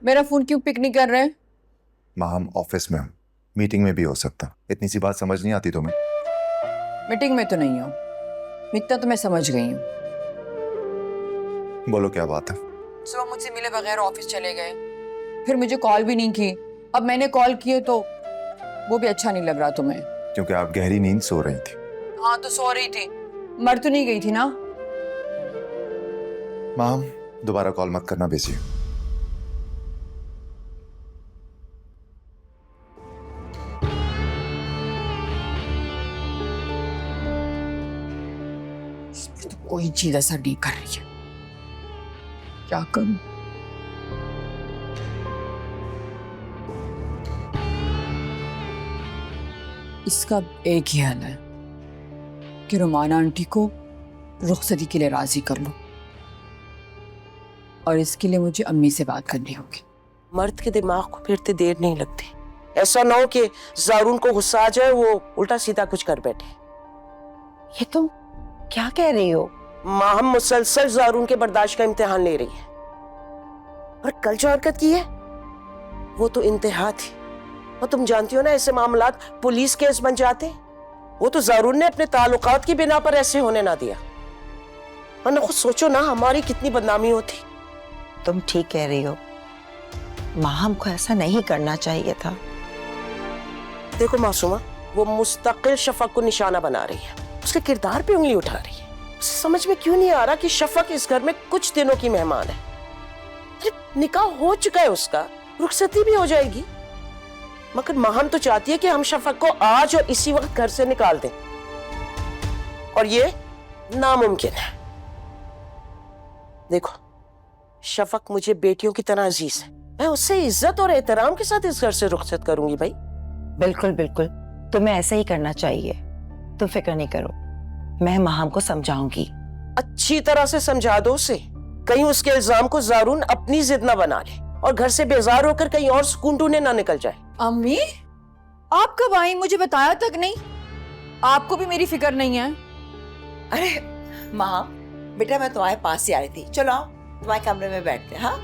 मेरा फोन क्यों पिक नहीं कर रहे हैं? माँ हम ऑफिस में हूँ, मीटिंग में भी हो सकता। इतनी सी बात समझ नहीं आती तुम्हें? मीटिंग में तो नहीं हो, इतना तो मैं समझ गई हूँ। बोलो क्या बात है? सुबह मुझसे मिले बगैर ऑफिस चले गए, फिर मुझे कॉल भी नहीं की। अब मैंने कॉल किए तो वो भी अच्छा नहीं लग रहा तुम्हें? क्योंकि आप गहरी नींद सो रही थी। हाँ तो सो रही थी, मर तो नहीं गई थी ना? माँ दोबारा कॉल मत करना, बिजी हूँ। इसमें तो कोई चीज असर नहीं कर रही है, क्या करूं? इसका एक ही हल है कि रुमाना आंटी को रुखसती के लिए राजी कर लो, और इसके लिए मुझे अम्मी से बात करनी होगी। मर्द के दिमाग को फिरते देर नहीं लगती। ऐसा ना हो कि जारून को गुस्सा आ जाए, वो उल्टा सीधा कुछ कर बैठे। ये तुम क्या कह रही हो? माँ हम मुसलसल जारून के बर्दाश्त का इम्तिहान ले रही है, और कल जो हरकत की है वो तो इंतहा थी। और तुम जानती हो ना ऐसे मामलात पुलिस केस बन जाते। वो तो जारून ने अपने ताल्लुकात की बिना पर ऐसे होने ना दिया, वरना खुद सोचो ना हमारी कितनी बदनामी होती। तुम ठीक कह रही हो माँ, हमको ऐसा नहीं करना चाहिए था। देखो मासूमा, वो मुस्तकिल शफक को निशाना बना रही है, उसके किरदार पे उंगली उठा रही है। उसे समझ में क्यों नहीं आ रहा कि शफक इस घर में कुछ दिनों की मेहमान है। अरे निकाह हो चुका है उसका, रुखसती भी हो जाएगी, मगर महम तो चाहती है कि हम शफक को आज और इसी वक्त घर से निकाल दें, और ये नामुमकिन है। देखो शफक मुझे बेटियों की तरह अजीज है, मैं उससे इज्जत और एहतराम के साथ इस घर से रुखसत करूंगी भाई। बिल्कुल बिल्कुल, तुम्हें ऐसा ही करना चाहिए। तुम फिक्र नहीं करो, मैं माहम को समझाऊंगी। अच्छी तरह से समझा दो उसे, कहीं उसके इल्जाम को जारून अपनी जिद ना बना ले और घर से बेजार होकर कहीं और सुकून ढूंढने ना निकल जाए। अम्मी आप कब आई? मुझे बताया तक नहीं। आपको भी मेरी फिक्र नहीं है? अरे माँ बेटा, मैं तुम्हारे पास ही आ रही थी। चलो आओ तुम्हारे कमरे में बैठते हैं। हाँ